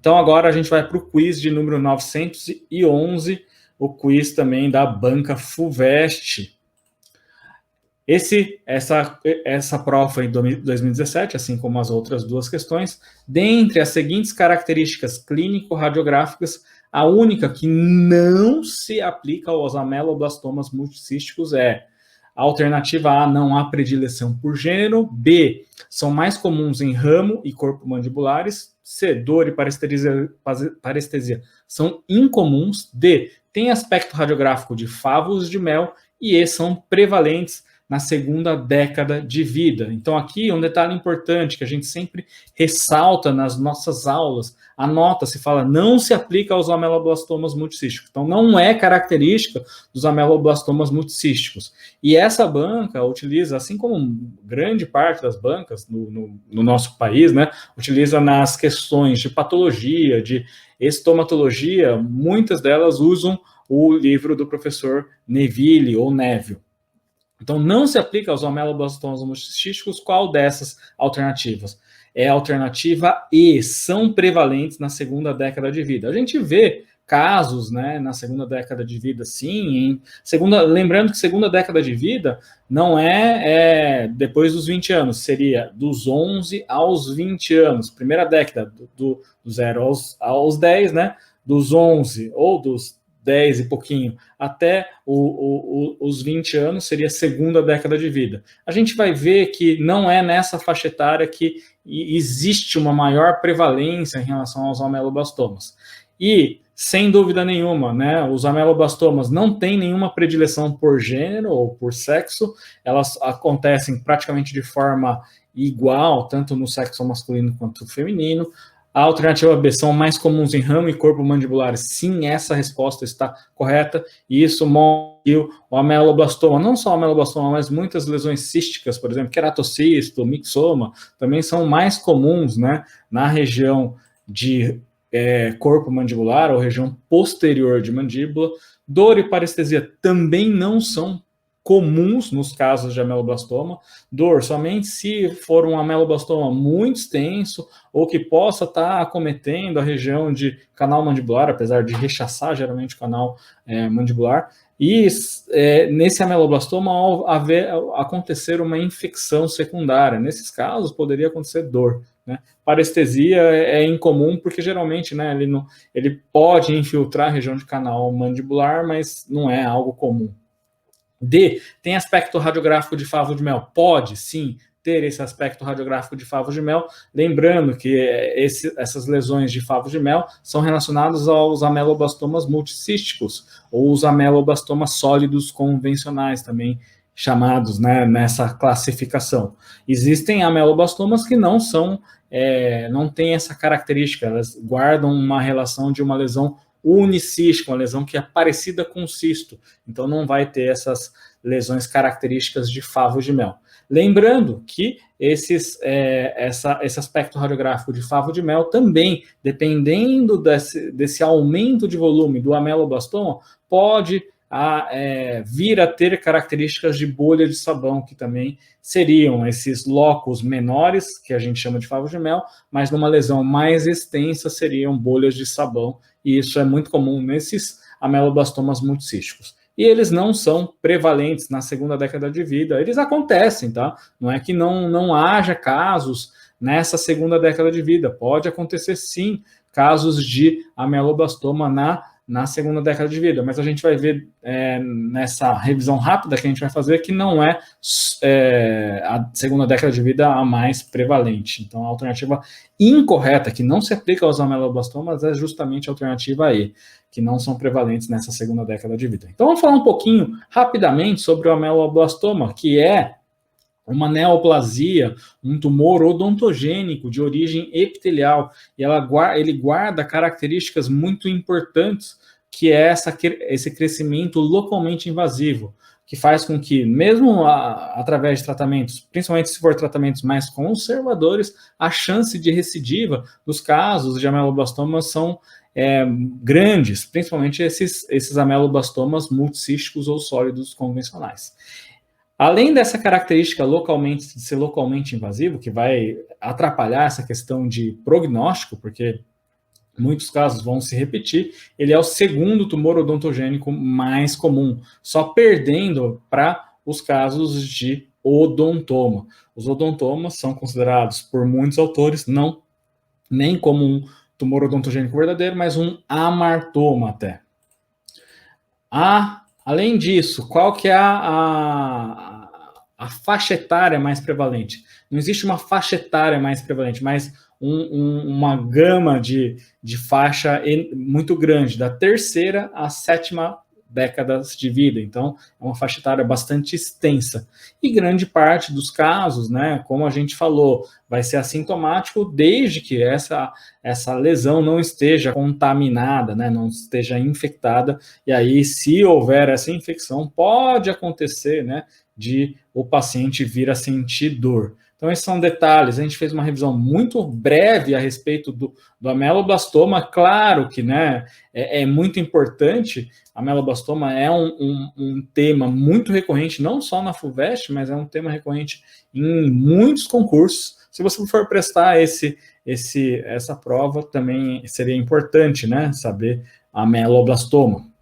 Então agora a gente vai para o quiz de número 911, o quiz também da banca FUVEST. Essa prova foi em 2017, assim como as outras duas questões. Dentre as seguintes características clínico-radiográficas, a única que não se aplica aos ameloblastomas multicísticos é: a alternativa A, não há predileção por gênero; B, são mais comuns em ramo e corpo mandibulares; C, dor e parestesia são incomuns; D, tem aspecto radiográfico de favos de mel; e E, são prevalentes na segunda década de vida. Então aqui um detalhe importante que a gente sempre ressalta nas nossas aulas: anota, se fala, não se aplica aos ameloblastomas multicísticos. Então não é característica dos ameloblastomas multicísticos. E essa banca utiliza, assim como grande parte das bancas no nosso país, né, utiliza nas questões de patologia, de estomatologia, muitas delas usam o livro do professor Neville ou Neville. Então, não se aplica aos ameloblastomas multicísticos. Qual dessas alternativas? É a alternativa E, são prevalentes na segunda década de vida. A gente vê casos, né, na segunda década de vida, sim. Lembrando que segunda década de vida não é depois dos 20 anos, seria dos 11 aos 20 anos. Primeira década, do 0 aos 10, né, dos 11 ou dos 10 e pouquinho, até os 20 anos, seria a segunda década de vida. A gente vai ver que não é nessa faixa etária que existe uma maior prevalência em relação aos ameloblastomas. E, sem dúvida nenhuma, né, os ameloblastomas não têm nenhuma predileção por gênero ou por sexo, elas acontecem praticamente de forma igual, tanto no sexo masculino quanto feminino. A alternativa B, são mais comuns em ramo e corpo mandibulares. Sim, essa resposta está correta. E isso mostra que o ameloblastoma, não só o ameloblastoma, mas muitas lesões císticas, por exemplo, queratocisto, mixoma, também são mais comuns, né, na região de corpo mandibular ou região posterior de mandíbula. Dor e parestesia também não são comuns nos casos de ameloblastoma. Dor somente se for um ameloblastoma muito extenso ou que possa estar acometendo a região de canal mandibular, apesar de rechaçar geralmente o canal mandibular. E nesse ameloblastoma acontecer uma infecção secundária. Nesses casos poderia acontecer dor, né? Parestesia é incomum porque geralmente, né, ele pode infiltrar a região de canal mandibular, mas não é algo comum. D, tem aspecto radiográfico de favo de mel? Pode, sim, ter esse aspecto radiográfico de favo de mel, lembrando que essas lesões de favo de mel são relacionadas aos ameloblastomas multicísticos, ou os ameloblastomas sólidos convencionais, também chamados, né, nessa classificação. Existem ameloblastomas que não têm essa característica, elas guardam uma relação de uma lesão unicística, uma lesão que é parecida com cisto, então não vai ter essas lesões características de favo de mel. Lembrando que esse aspecto radiográfico de favo de mel também, dependendo desse aumento de volume do ameloblastoma, pode vir a ter características de bolha de sabão, que também seriam esses locos menores, que a gente chama de favo de mel, mas numa lesão mais extensa seriam bolhas de sabão, e isso é muito comum nesses ameloblastomas multicísticos. E eles não são prevalentes na segunda década de vida, eles acontecem, tá? Não é que não haja casos nessa segunda década de vida, pode acontecer sim casos de ameloblastoma na segunda década de vida, mas a gente vai ver nessa revisão rápida que a gente vai fazer que não é a segunda década de vida a mais prevalente. Então, a alternativa incorreta, que não se aplica aos ameloblastomas, é justamente a alternativa E, que não são prevalentes nessa segunda década de vida. Então, vamos falar um pouquinho rapidamente sobre o ameloblastoma, que é uma neoplasia, um tumor odontogênico de origem epitelial, e ele guarda características muito importantes, que é esse crescimento localmente invasivo, que faz com que, mesmo através de tratamentos, principalmente se for tratamentos mais conservadores, a chance de recidiva dos casos de ameloblastomas são grandes, principalmente esses ameloblastomas multicísticos ou sólidos convencionais. Além dessa característica de ser localmente invasivo, que vai atrapalhar essa questão de prognóstico, porque muitos casos vão se repetir, ele é o segundo tumor odontogênico mais comum, só perdendo para os casos de odontoma. Os odontomas são considerados por muitos autores não nem como um tumor odontogênico verdadeiro, mas um amartoma até. Além disso, qual que é a faixa etária mais prevalente? Não existe uma faixa etária mais prevalente, mas uma gama de faixa muito grande, da terceira à sétima décadas de vida. Então, é uma faixa etária bastante extensa. E grande parte dos casos, né, como a gente falou, vai ser assintomático desde que essa lesão não esteja contaminada, né, não esteja infectada. E aí, se houver essa infecção, pode acontecer, né, de o paciente vir a sentir dor. Então, esses são detalhes. A gente fez uma revisão muito breve a respeito do ameloblastoma. Claro que, né, é muito importante. A ameloblastoma é um tema muito recorrente, não só na FUVEST, mas é um tema recorrente em muitos concursos. Se você for prestar essa prova, também seria importante, né, saber ameloblastoma.